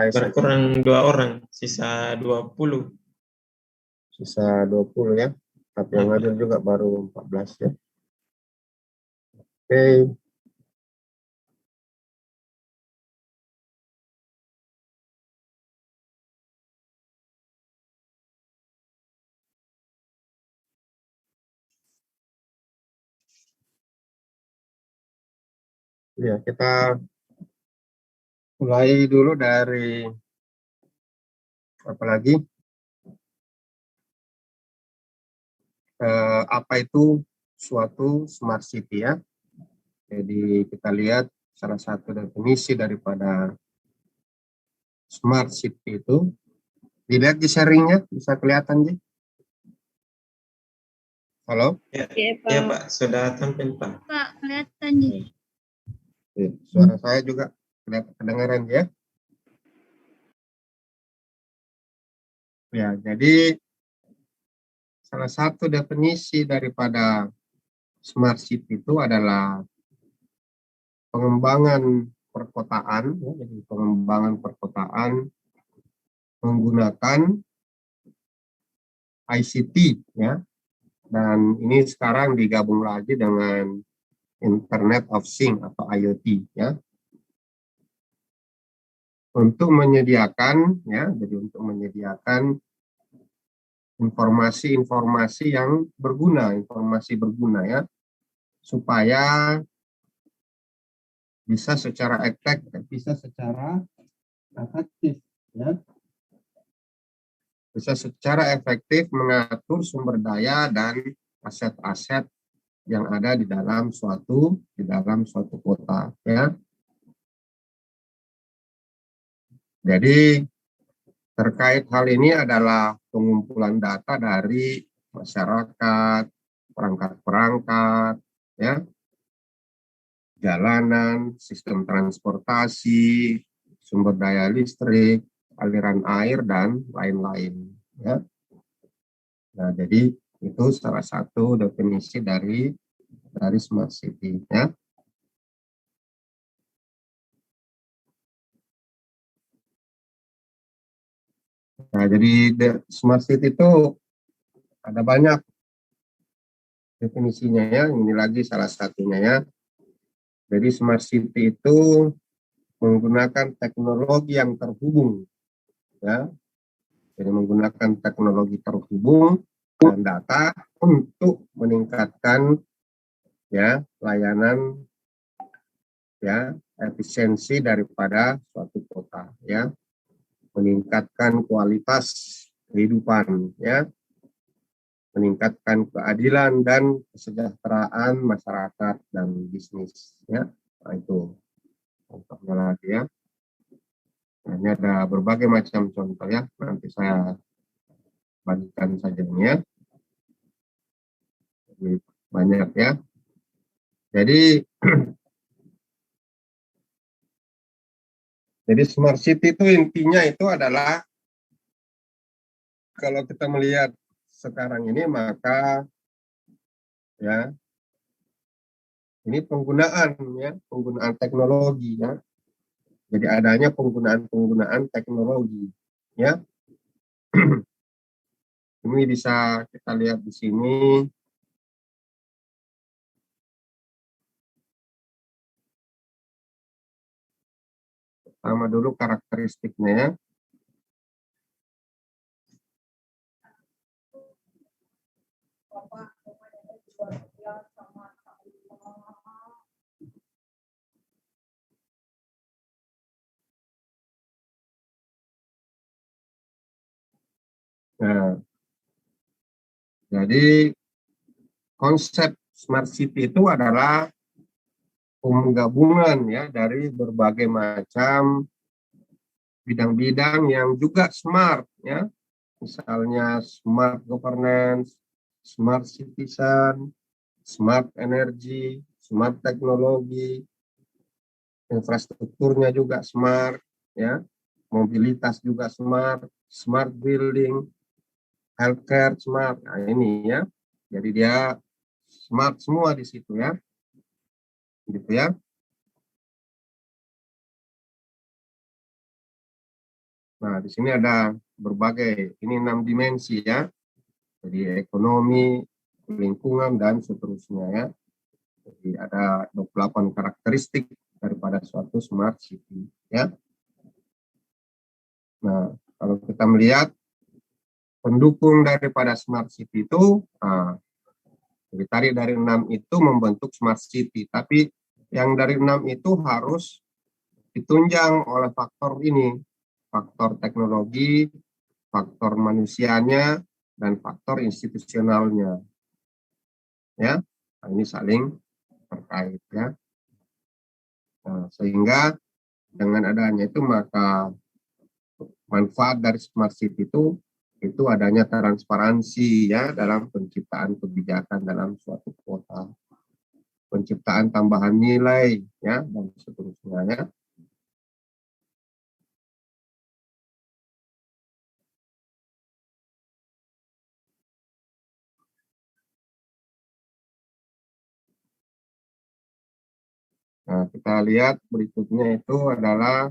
ASN. Berkurang 2 orang, sisa 20. Sisa 20 ya. Tapi yang hadir juga baru 14 ya. Oke. Ya, kita mulai dulu dari apalagi apa itu suatu smart city ya. Jadi kita lihat salah satu definisi daripada smart city itu. Dilihat di sharingnya, bisa kelihatan Ji? Halo? Ya, ya Pak, sudah tampil Pak. Pak, kelihatan Ji. Suara saya juga kedengaran ya. Ya, jadi salah satu definisi daripada smart city itu adalah pengembangan perkotaan, ya, jadi pengembangan perkotaan menggunakan ICT, ya, dan ini sekarang digabung lagi dengan Internet of Things atau IoT, ya, untuk menyediakan, ya, jadi untuk menyediakan informasi-informasi yang berguna, informasi berguna ya, supaya bisa secara efektif ya. Bisa secara efektif mengatur sumber daya dan aset-aset yang ada di dalam suatu kota ya. Jadi terkait hal ini adalah pengumpulan data dari masyarakat, perangkat-perangkat, ya, jalanan, sistem transportasi, sumber daya listrik, aliran air, dan lain-lain. Ya. Nah, jadi itu salah satu definisi dari smart city. Ya. Nah, jadi smart city itu ada banyak definisinya ya. Ini lagi salah satunya ya. Jadi smart city itu menggunakan teknologi yang terhubung ya. Jadi menggunakan teknologi terhubung dan data untuk meningkatkan ya layanan ya efisiensi daripada suatu kota ya. Meningkatkan kualitas kehidupan ya, meningkatkan keadilan dan kesejahteraan masyarakat dan bisnis ya. Nah, itu contohnya lagi ya. Nah, ini ada berbagai macam contoh ya, nanti saya bagikan saja ini ya. Jadi, banyak ya. Jadi jadi smart city itu intinya itu adalah kalau kita melihat sekarang ini maka ya ini penggunaan teknologi ya. Jadi adanya penggunaan teknologi ya. Ini bisa kita lihat di sini. Pertama dulu karakteristiknya ya. Nah, jadi konsep smart city itu adalah penggabungan ya dari berbagai macam bidang-bidang yang juga smart ya. Misalnya smart governance, smart citizen, smart energy, smart teknologi, infrastrukturnya juga smart ya, mobilitas juga smart, smart building, healthcare smart. Nah, ini ya. Jadi dia smart semua di situ ya. Gitu ya. Nah, di sini ada berbagai, ini 6 dimensi ya. Jadi ekonomi, lingkungan, dan seterusnya ya. Jadi ada 28 karakteristik daripada suatu smart city ya. Nah, kalau kita melihat pendukung daripada smart city itu, jadi tadi dari 6 itu membentuk smart city, tapi yang dari 6 itu harus ditunjang oleh faktor ini, faktor teknologi, faktor manusianya, dan faktor institusionalnya. Ya, nah, ini saling terkait ya. Nah, sehingga dengan adanya itu maka manfaat dari smart city itu adanya transparansi ya dalam penciptaan kebijakan dalam suatu kota, penciptaan tambahan nilai ya dan seterusnya ya. Nah, kita lihat berikutnya itu adalah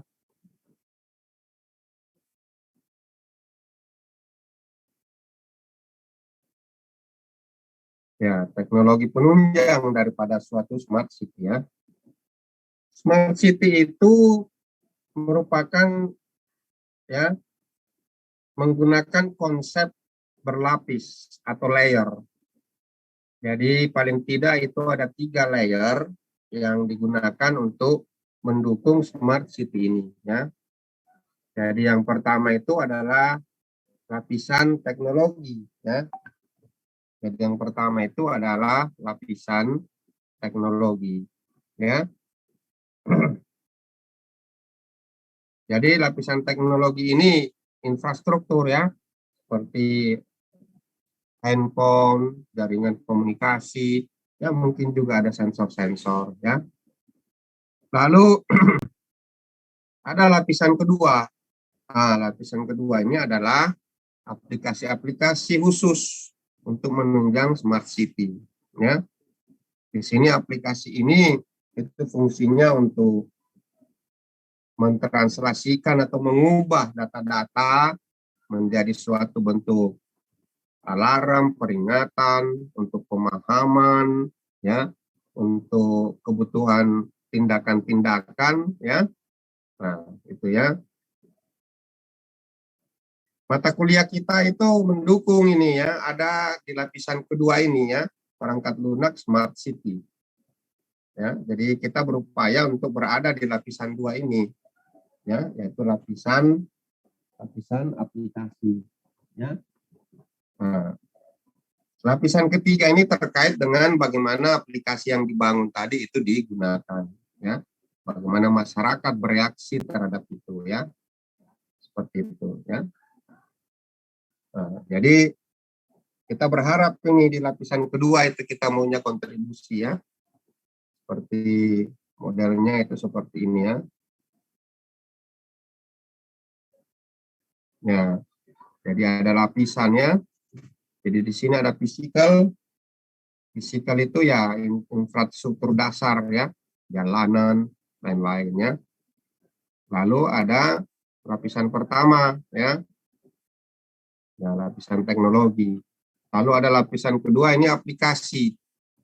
ya teknologi penunjang daripada suatu smart city ya. Smart city itu merupakan ya menggunakan konsep berlapis atau layer. Jadi paling tidak itu ada 3 layer yang digunakan untuk mendukung smart city ini ya. Jadi yang pertama itu adalah lapisan teknologi ya. Jadi yang pertama itu adalah lapisan teknologi ya. Jadi lapisan teknologi ini infrastruktur ya, seperti handphone, jaringan komunikasi, ya mungkin juga ada sensor-sensor ya. Lalu ada lapisan kedua. Nah, lapisan kedua ini adalah aplikasi-aplikasi khusus untuk menunjang smart city ya. Di sini aplikasi ini itu fungsinya untuk mentranslasikan atau mengubah data-data menjadi suatu bentuk alarm, peringatan, untuk pemahaman, ya, untuk kebutuhan tindakan-tindakan, ya. Nah, itu ya. Mata kuliah kita itu mendukung ini ya, ada di lapisan kedua ini ya, perangkat lunak smart city. Ya, jadi kita berupaya untuk berada di lapisan 2 ini, ya, yaitu lapisan aplikasi, ya. Nah, lapisan ketiga ini terkait dengan bagaimana aplikasi yang dibangun tadi itu digunakan, ya. Bagaimana masyarakat bereaksi terhadap itu, ya. Seperti itu, ya. Nah, jadi kita berharap ini di lapisan kedua itu kita maunya kontribusi, ya. Seperti modelnya itu seperti ini, ya. Ya, jadi ada lapisannya. Jadi di sini ada fisikal. Fisikal itu ya infrastruktur dasar ya, jalanan, lain-lainnya. Lalu ada lapisan pertama ya, lapisan teknologi. Lalu ada lapisan kedua ini aplikasi.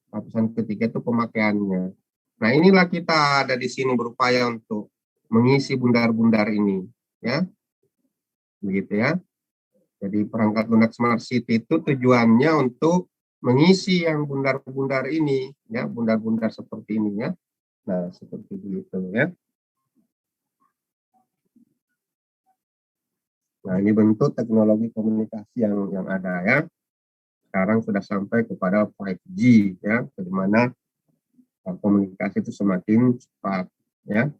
Lapisan ketiga itu pemakaiannya. Nah inilah kita ada di sini berupaya untuk mengisi bundar-bundar ini ya, begitu ya. Jadi perangkat lunak smart city itu tujuannya untuk mengisi yang bundar-bundar ini ya, bundar-bundar seperti ini ya. Nah seperti itu ya. Nah ini bentuk teknologi komunikasi yang ada ya. Sekarang sudah sampai kepada 5G ya, bagaimana komunikasi itu semakin cepat ya.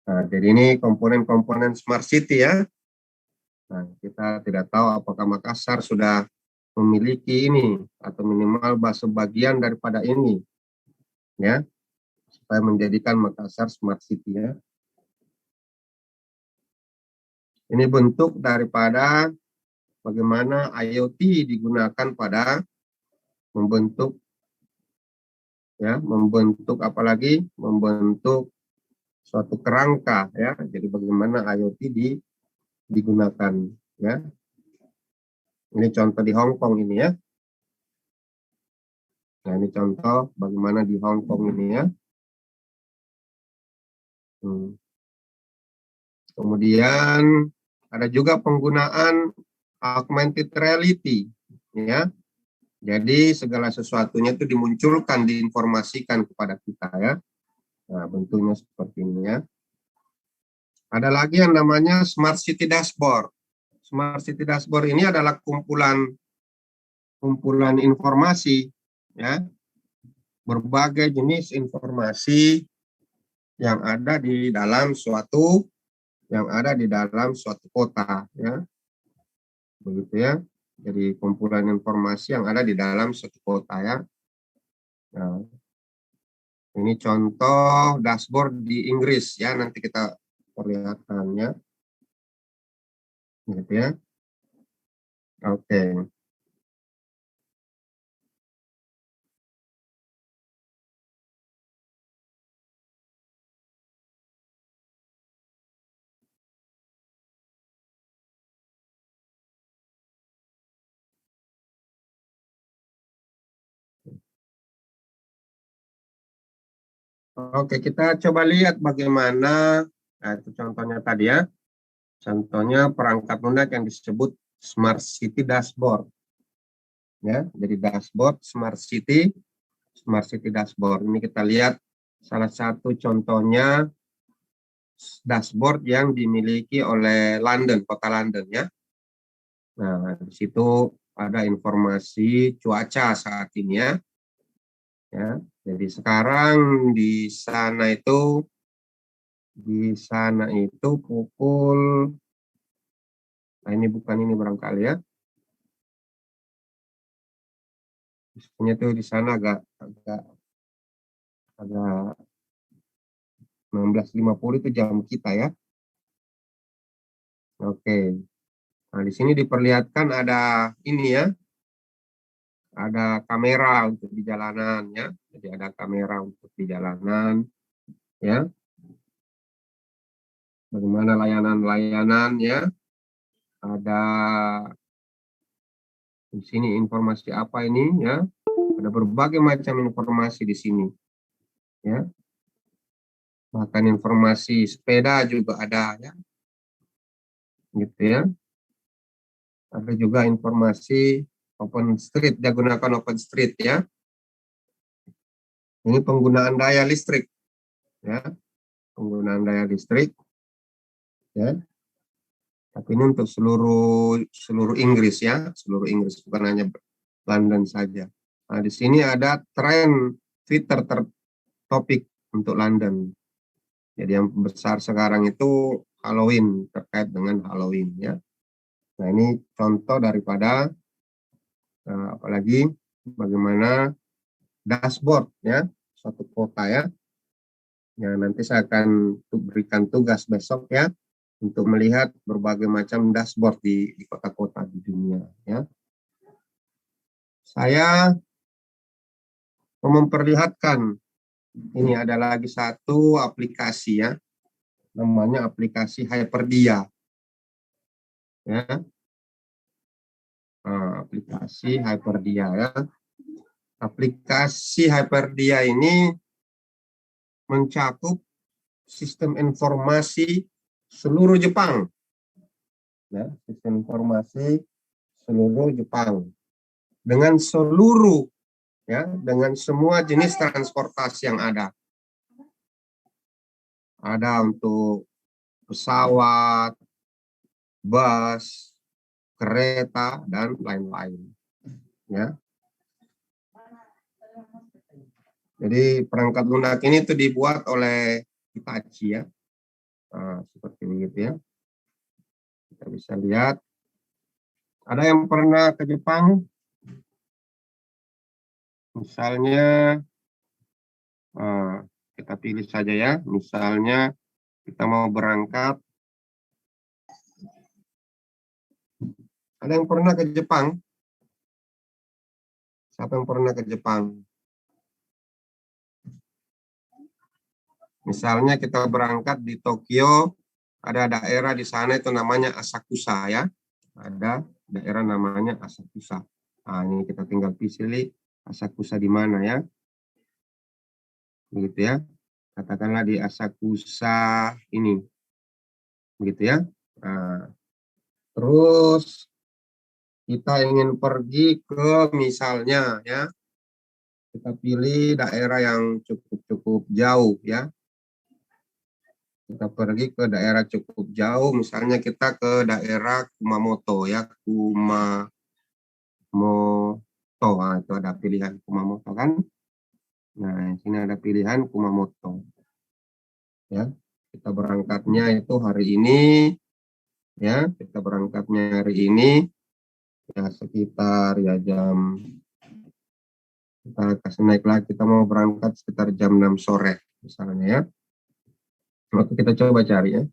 Nah, jadi ini komponen-komponen smart city ya. Nah, kita tidak tahu apakah Makassar sudah memiliki ini atau minimal sebagian daripada ini ya, supaya menjadikan Makassar smart city ya. Ini bentuk daripada bagaimana IoT digunakan pada membentuk ya, membentuk apalagi membentuk suatu kerangka ya. Jadi bagaimana IoT digunakan ya. Ini contoh di Hong Kong ini ya. Nah, ini contoh bagaimana di Hong Kong ini ya. Kemudian ada juga penggunaan augmented reality ya. Jadi segala sesuatunya itu dimunculkan, diinformasikan kepada kita ya. Nah, bentuknya seperti ini ya. Ada lagi yang namanya Smart City Dashboard. Smart City Dashboard ini adalah kumpulan informasi ya, berbagai jenis informasi yang ada di dalam suatu kota ya, begitu ya. Jadi kumpulan informasi yang ada di dalam suatu kota ya. Nah, ini contoh dashboard di Inggris ya, nanti kita perlihatkannya gitu ya. Oke. Oke, kita coba lihat bagaimana, nah itu contohnya tadi ya, contohnya perangkat lunak yang disebut Smart City Dashboard. Ya, jadi dashboard Smart City Dashboard. Ini kita lihat salah satu contohnya dashboard yang dimiliki oleh London, kota London ya. Nah, di situ ada informasi cuaca saat ini ya. Ya, jadi sekarang di sana itu pukul, nah ini bukan ini barangkali ya. Biasanya tuh di sana agak 16.50 itu jam kita ya. Oke. Nah, di sini diperlihatkan ada ini ya. Ada kamera untuk di jalanan ya. Jadi ada kamera untuk di jalanan ya. Bagaimana layanan-layanan ya. Ada di sini informasi apa ini ya. Ada berbagai macam informasi di sini ya. Bahkan informasi sepeda juga ada ya. Gitu ya. Ada juga informasi open street, dia gunakan open street ya. Ini penggunaan daya listrik ya. Penggunaan daya listrik ya. Tapi ini untuk seluruh Inggris ya, seluruh Inggris, bukan hanya London saja. Nah, di sini ada tren Twitter topik untuk London. Jadi yang besar sekarang itu Halloween, terkait dengan Halloween ya. Nah, ini contoh daripada apalagi bagaimana dashboard ya, suatu kota ya. Ya, nanti saya akan berikan tugas besok ya, untuk melihat berbagai macam dashboard di kota-kota di dunia ya. Saya memperlihatkan ini ada lagi satu aplikasi ya, namanya aplikasi Hyperdia ya. Nah, aplikasi Hyperdia ya. Aplikasi Hyperdia ini mencakup sistem informasi seluruh Jepang ya, sistem informasi seluruh Jepang dengan seluruh ya, dengan semua jenis transportasi yang ada. Ada untuk pesawat, bus, kereta, dan lain-lain. Ya. Jadi perangkat lunak ini itu dibuat oleh Hitachi ya. Nah, seperti begitu ya. Kita bisa lihat. Ada yang pernah ke Jepang? Misalnya, kita pilih saja ya. Misalnya kita mau berangkat. Ada yang pernah ke Jepang? Siapa yang pernah ke Jepang? Misalnya kita berangkat di Tokyo, ada daerah di sana itu namanya Asakusa ya. Ada daerah namanya Asakusa. Nah, ini kita tinggal pilih Asakusa di mana ya. Begitu ya. Katakanlah di Asakusa ini. Begitu ya. Nah, terus kita ingin pergi ke misalnya ya. Kita pilih daerah yang cukup jauh ya. Kita pergi ke daerah cukup jauh, misalnya kita ke daerah Kumamoto ya, Kumamoto. Nah, itu ada pilihan Kumamoto kan. Nah, di sini ada pilihan Kumamoto. Ya, kita berangkatnya itu hari ini ya, kita berangkatnya hari ini ya sekitar ya jam, kita kasih naik lagi, kita mau berangkat sekitar jam 6 sore misalnya ya. Oke, kita coba cari ya.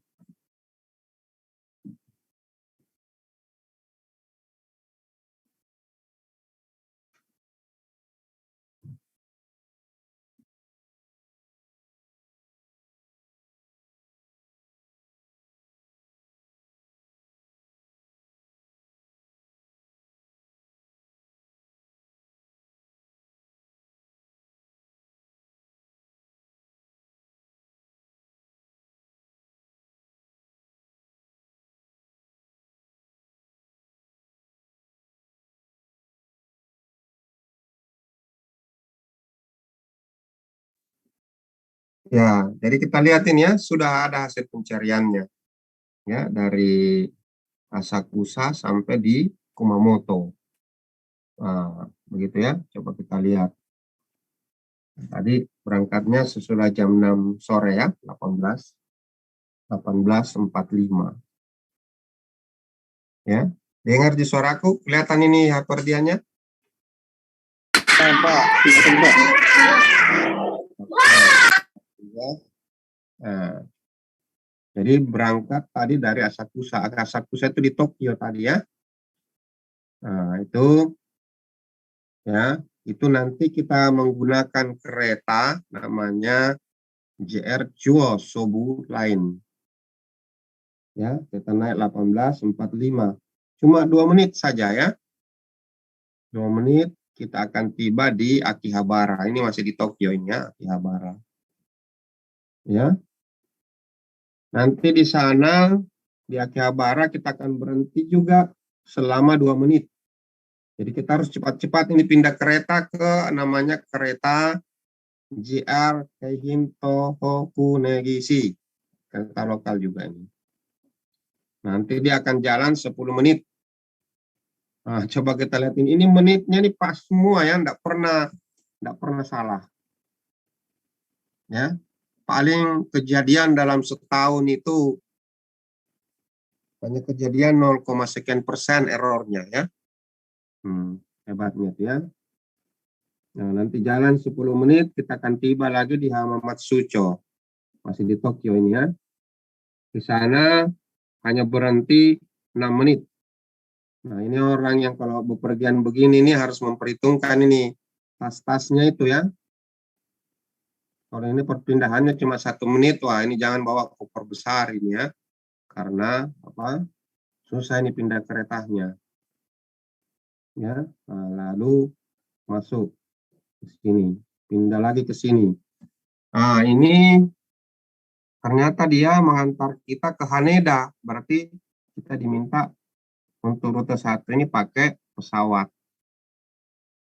Ya, jadi kita lihatin ya, sudah ada hasil pencariannya. Ya, dari Asakusa sampai di Kumamoto. Nah, begitu ya, coba kita lihat. Tadi berangkatnya sesudah jam 6 sore ya, 18.45. Ya, dengar di suaraku, kelihatan ini hyperdianya? Pak, Pak. Nah, jadi berangkat tadi dari Asakusa. Asakusa itu di Tokyo tadi ya. Nah, itu ya, itu nanti kita menggunakan kereta namanya JR Chuo Sobu Line. Ya, kita naik 18.45. Cuma 2 menit saja ya. 2 menit kita akan tiba di Akihabara. Ini masih di Tokyo ini ya, Akihabara. Ya. Nanti di sana di Akihabara kita akan berhenti juga selama 2 menit. Jadi kita harus cepat-cepat ini pindah kereta ke namanya kereta JR Keihin Tohoku Negishi. Kereta lokal juga ini. Nanti dia akan jalan 10 menit. Nah, coba kita lihat ini menitnya nih pas semua ya, enggak pernah salah. Ya. Paling kejadian dalam setahun itu hanya kejadian 0, sekian persen errornya ya. Hebatnya ya. Nah, nanti jalan 10 menit kita akan tiba lagi di Hamamatsucho. Masih di Tokyo ini ya. Di sana hanya berhenti 6 menit. Nah, ini orang yang kalau bepergian begini ini harus memperhitungkan ini tas-tasnya itu ya. Kalau ini perpindahannya cuma 1 menit, wah ini jangan bawa koper besar ini ya. Karena apa? Susah ini pindah keretanya. Ya, nah, lalu masuk ke sini, pindah lagi ke sini. Nah, ini ternyata dia mengantar kita ke Haneda, berarti kita diminta untuk rute 1 ini pakai pesawat.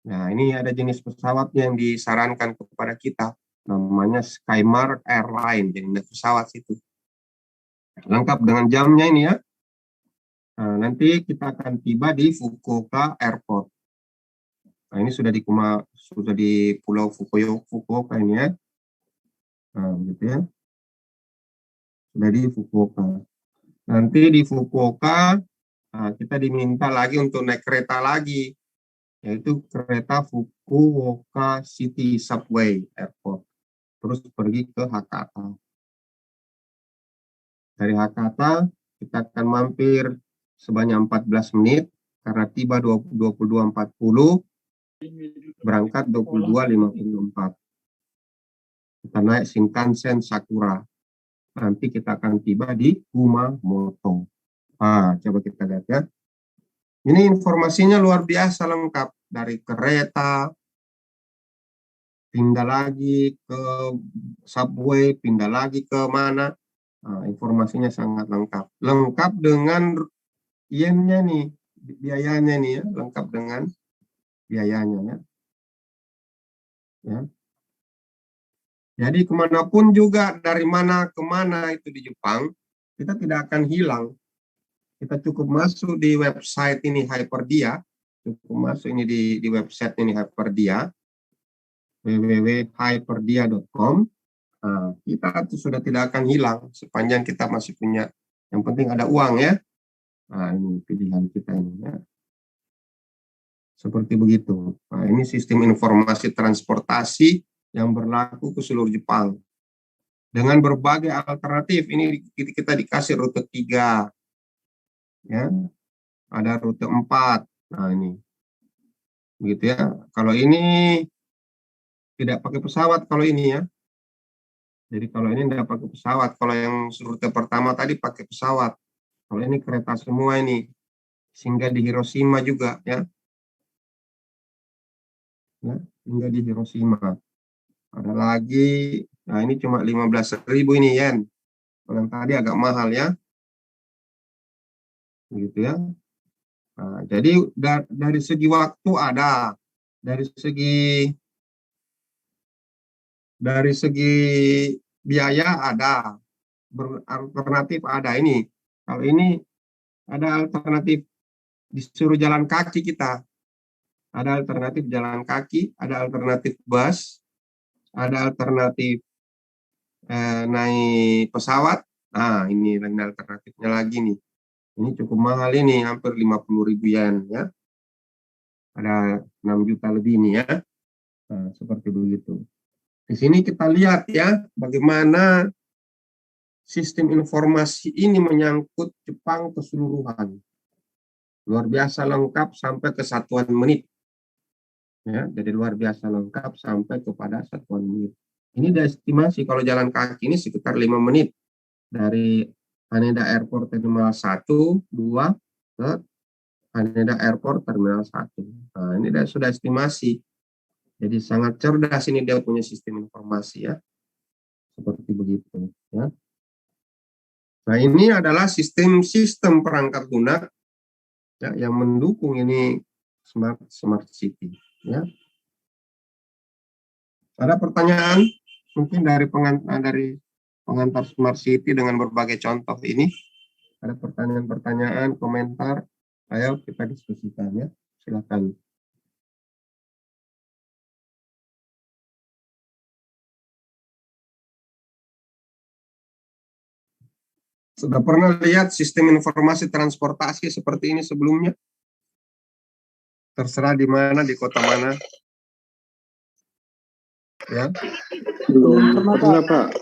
Nah, ini ada jenis pesawat yang disarankan kepada kita, namanya Skymar Airline, jadi pesawat itu. Lengkap dengan jamnya ini ya. Nah, nanti kita akan tiba di Fukuoka Airport. Nah, ini sudah di Pulau Fukuoka ini ya. Nah, gitu ya. Sudah di Fukuoka. Nanti di Fukuoka kita diminta lagi untuk naik kereta lagi, yaitu kereta Fukuoka City Subway Airport. Terus pergi ke Hakata. Dari Hakata kita akan mampir sebanyak 14 menit karena tiba 22.40, berangkat 22.54. Kita naik Shinkansen Sakura. Nanti kita akan tiba di Kumamoto. Coba kita lihat ya. Ini informasinya luar biasa lengkap. Dari kereta, pindah lagi ke subway, pindah lagi ke mana. Informasinya sangat lengkap. Lengkap dengan yen-nya nih, biayanya nih ya. Lengkap dengan biayanya ya. Jadi kemanapun juga, dari mana ke mana itu di Jepang, kita tidak akan hilang. Kita cukup masuk di website ini Hyperdia, cukup masuk ini di website ini Hyperdia, www.hyperdia.com. Kita sudah tidak akan hilang sepanjang kita masih punya, yang penting ada uang ya. Ini pilihan kita ini ya. Seperti begitu. Ini sistem informasi transportasi yang berlaku ke seluruh Jepang. Dengan berbagai alternatif, ini kita dikasih rute 3. Ya. Ada rute 4. Nah, ini. Begitu ya. Kalau ini tidak pakai pesawat kalau ini ya. Jadi kalau ini tidak pakai pesawat. Kalau yang rute pertama tadi pakai pesawat. Kalau ini kereta semua ini. Sehingga di Hiroshima juga ya. Hingga di Hiroshima. Ada lagi, nah ini cuma 15.000 ini yen. Kalau yang tadi agak mahal ya. Gitu ya. Jadi dari segi waktu ada, dari segi biaya ada, alternatif ada ini. Kalau ini ada alternatif disuruh jalan kaki kita. Ada alternatif jalan kaki, ada alternatif bus, ada alternatif naik pesawat. Ini alternatifnya lagi nih. Ini cukup mahal ini, hampir 50.000 yen ya. Ada 6 juta lebih ini ya. Seperti begitu. Di sini kita lihat ya, bagaimana sistem informasi ini menyangkut Jepang keseluruhan. Luar biasa lengkap sampai ke satuan menit. Ya, jadi luar biasa lengkap sampai kepada satuan menit. Ini ada estimasi kalau jalan kaki ini sekitar 5 menit dari Haneda Airport Terminal 1, 2 ke Haneda Airport Terminal 1. Nah, ini sudah estimasi. Jadi sangat cerdas ini dia punya sistem informasi ya. Seperti begitu ya. Nah, ini adalah sistem perangkat lunak ya, yang mendukung ini smart city ya. Ada pertanyaan mungkin dari pengantar smart city dengan berbagai contoh ini? Ada pertanyaan-pertanyaan, komentar? Ayo kita diskusikan ya. Silakan. Sudah pernah lihat sistem informasi transportasi seperti ini sebelumnya? Terserah di mana, di kota mana. Ya. Belum pernah, Pak.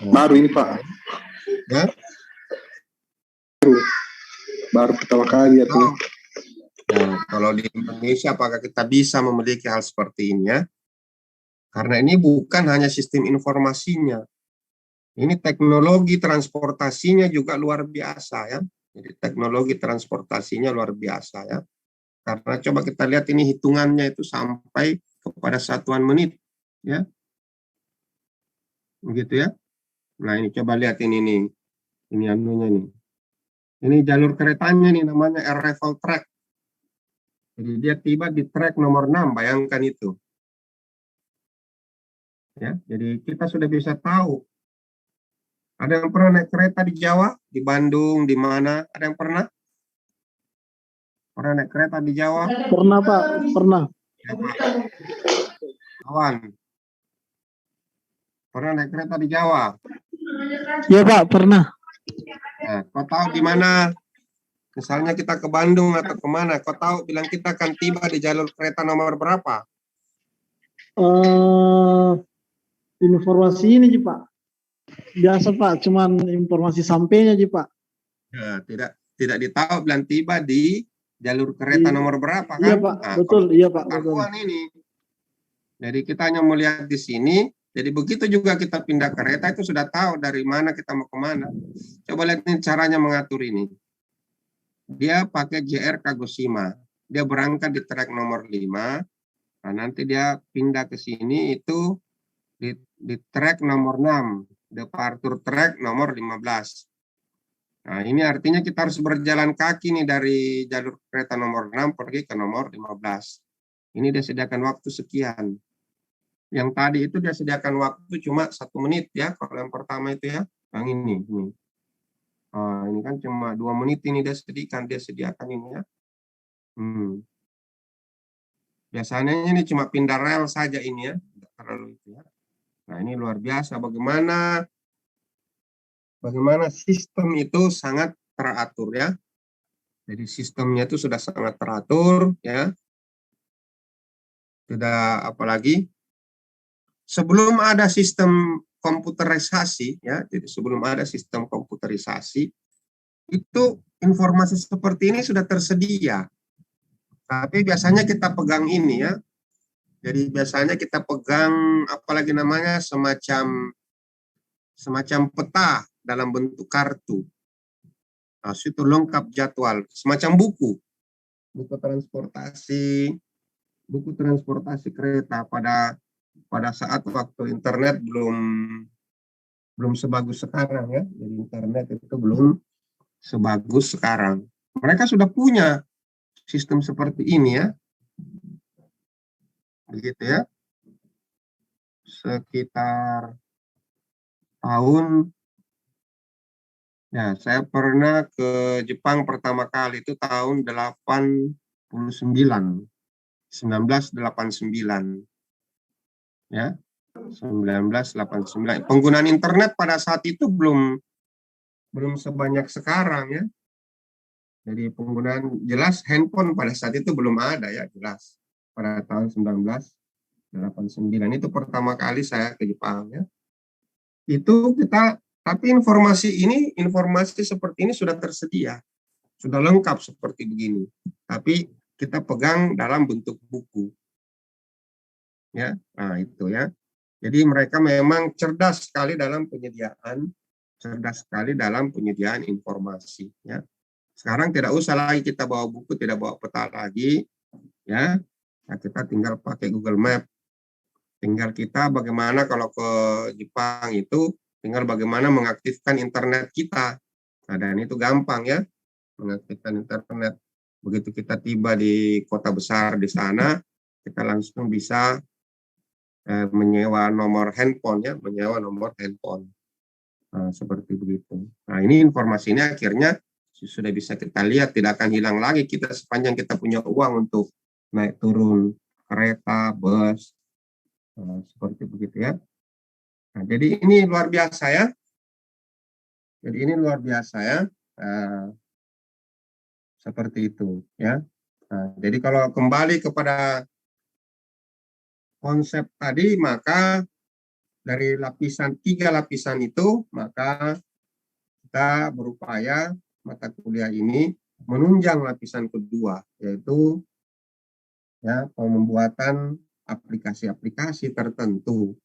Baru ini, Pak. Ya. Baru pertama kali ya, tuh. Nah, kalau di Indonesia apakah kita bisa memiliki hal seperti ini ya? Karena ini bukan hanya sistem informasinya. Ini teknologi transportasinya juga luar biasa ya. Jadi teknologi transportasinya luar biasa ya. Karena coba kita lihat ini hitungannya itu sampai kepada satuan menit ya. Begitu ya. Nah, ini coba lihat ini nih. Ini anunya nih. Ini jalur keretanya nih namanya arrival track. Jadi dia tiba di track nomor 6, bayangkan itu. Ya, jadi kita sudah bisa tahu. Ada yang pernah naik kereta di Jawa, di Bandung, di mana? Ada yang pernah? Pernah naik kereta di Jawa? Pernah, Pak. Pernah. Ya, Pak. Kawan. Pernah naik kereta di Jawa? Ya, Pak. Pernah. Nah, kau tahu di mana? Misalnya kita ke Bandung atau kemana? Kau tahu bilang kita akan tiba di jalur kereta nomor berapa? Informasi ini, Pak. Biasa, Pak. Cuman informasi sampainya, Pak. Ya, tidak ditahu bilang tiba di jalur kereta nomor berapa kan? Iya, Pak. Betul. Iya, Pak. Betul. Ini. Jadi kita hanya melihat di sini Jadi begitu juga kita pindah kereta itu sudah tahu dari mana kita mau kemana. Coba lihat ini caranya mengatur ini. Dia pakai JR Kagoshima. Dia berangkat di trek nomor 5. Nah, nanti dia pindah ke sini itu di trek nomor 6. Departure trek nomor 15. Nah, ini artinya kita harus berjalan kaki nih dari jalur kereta nomor 6 pergi ke nomor 15. Ini dia sediakan waktu sekian. Yang tadi itu dia sediakan waktu cuma 1 menit ya. Kalau yang pertama itu ya, yang ini. Ini kan cuma 2 menit ini dia sediakan ini ya. Biasanya ini cuma pindah rel saja ini ya. Tidak terlalu itu ya. Nah, ini luar biasa bagaimana sistem itu sangat teratur ya. Jadi sistemnya itu sudah sangat teratur ya. Tidak apalagi sebelum ada sistem komputerisasi ya, jadi sebelum ada sistem komputerisasi itu informasi seperti ini sudah tersedia. Tapi biasanya kita pegang ini ya. Jadi biasanya kita pegang apalagi namanya semacam peta dalam bentuk kartu. Nah, itu lengkap jadwal, semacam buku transportasi kereta pada saat waktu internet belum sebagus sekarang ya. Jadi internet itu belum sebagus sekarang. Mereka sudah punya sistem seperti ini ya. Begitu ya. Sekitar tahun ya, saya pernah ke Jepang pertama kali itu tahun 1989. Ya. 1989. Penggunaan internet pada saat itu belum sebanyak sekarang ya. Jadi penggunaan jelas handphone pada saat itu belum ada ya, jelas. Pada tahun 1989 itu pertama kali saya ke Jepang ya. Itu tapi informasi seperti ini sudah tersedia. Sudah lengkap seperti begini. Tapi kita pegang dalam bentuk buku. Ya, nah itu ya. Jadi mereka memang cerdas sekali dalam penyediaan informasi ya. Sekarang tidak usah lagi kita bawa buku, tidak bawa peta lagi ya. Nah, kita tinggal pakai Google Map. Tinggal kita bagaimana kalau ke Jepang itu tinggal bagaimana mengaktifkan internet kita. Nah, dan itu gampang ya, mengaktifkan internet. Begitu kita tiba di kota besar di sana, kita langsung bisa menyewa nomor handphone ya, Nah, seperti begitu. Nah, ini informasi ini akhirnya sudah bisa kita lihat, tidak akan hilang lagi kita sepanjang kita punya uang untuk naik turun kereta, bus, seperti begitu ya. Nah, jadi ini luar biasa ya. Seperti itu ya. Nah, jadi kalau kembali kepada konsep tadi, maka dari 3 lapisan itu, maka kita berupaya mata kuliah ini menunjang lapisan kedua, yaitu ya pembuatan aplikasi-aplikasi tertentu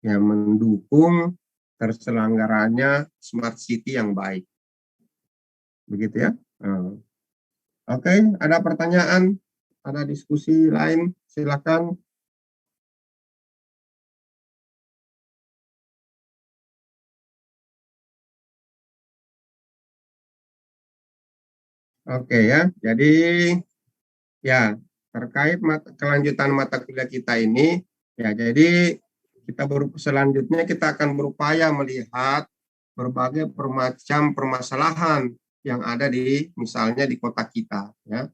yang mendukung terselenggaranya smart city yang baik. Begitu ya. Oke, ada pertanyaan, ada diskusi lain, silakan. Oke ya, jadi ya terkait kelanjutan mata kuliah kita ini, ya jadi selanjutnya kita akan berupaya melihat berbagai macam permasalahan yang ada misalnya di kota kita ya.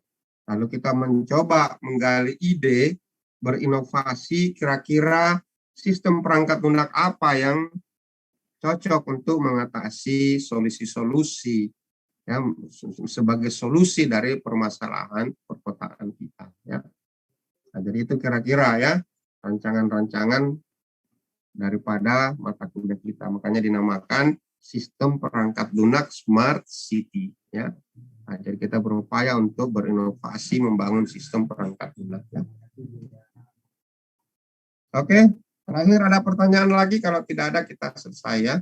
Lalu kita mencoba menggali ide, berinovasi kira-kira sistem perangkat lunak apa yang cocok untuk mengatasi solusi-solusi ya, sebagai solusi dari permasalahan perkotaan kita ya. Nah, jadi itu kira-kira ya rancangan-rancangan daripada mata kuliah kita, makanya dinamakan sistem perangkat lunak smart city ya. Nah, jadi kita berupaya untuk berinovasi membangun sistem perangkat lunak ya. Oke, Terakhir ada pertanyaan lagi, kalau tidak ada kita selesai ya.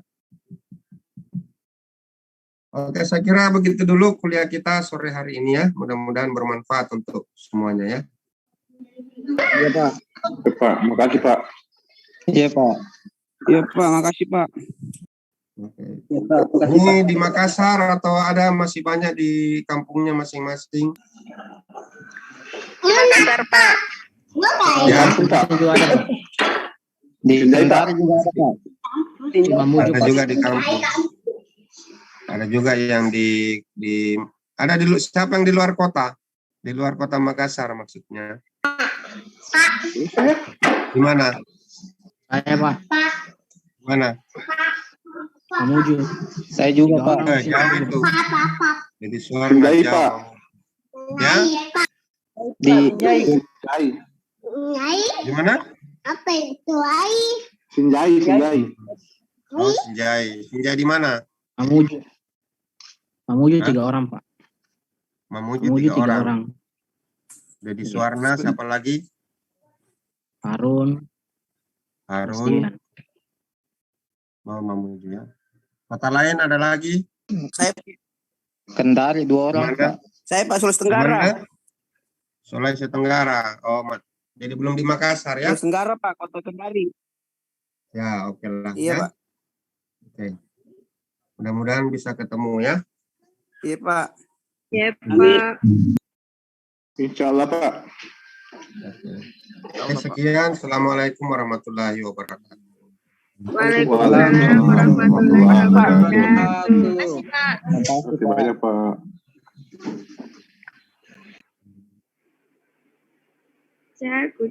Oke, saya kira begitu dulu kuliah kita sore hari ini ya. Mudah-mudahan bermanfaat untuk semuanya ya. Iya Pak. Oke, Pak, makasih Pak. Iya Pak. Iya Pak, makasih Pak. Oke. Iya Pak, makasih Pak. Ini di Makassar atau ada masih banyak di kampungnya masing-masing? Makassar, Pak. Ya, Pak. Juga ada Pak. Di Kendari juga ada Pak. Cuma Mujuk ada Pak. juga di kampung. Ada juga yang ada di siapa yang di luar kota? Di luar kota Makassar maksudnya. Di mana? Saya Pak. Di mana? Pak Mujuk. Saya juga Pak. Jauh itu. Jadi suara Sinjai, jauh. Pak. Ya? Di Di mana? Apa itu, Ai? Sinjai. Oh, Sinjai. Sinjai di mana? Pak Mujuk. Pak Mujuk Hah? 3 orang Pak. Mamuju Pak Mujuk 3 3 orang. orang. Jadi Suwarna siapa lagi? Harun. Harun. Christian. Oh, Mamuju ya. Kota lain ada lagi? Saya Kendari 2 orang Mana? Pak. Saya Pak Sulawesi Di mana? Tenggara. Sulawesi Tenggara. Oh, jadi belum di Makassar ya? Sulawesi Tenggara Pak, Kota Kendari. Ya, oke lah. Iya ya. Pak. Oke. Mudah-mudahan bisa ketemu ya. Iya Pak. Ya, Pak. Insya Allah Pak. Oke. Oke, sekian. Assalamualaikum warahmatullahi wabarakatuh. Waalaikumsalam warahmatullahi wabarakatuh. Terima kasih, Pak. Terima kasih banyak Pak. Jago.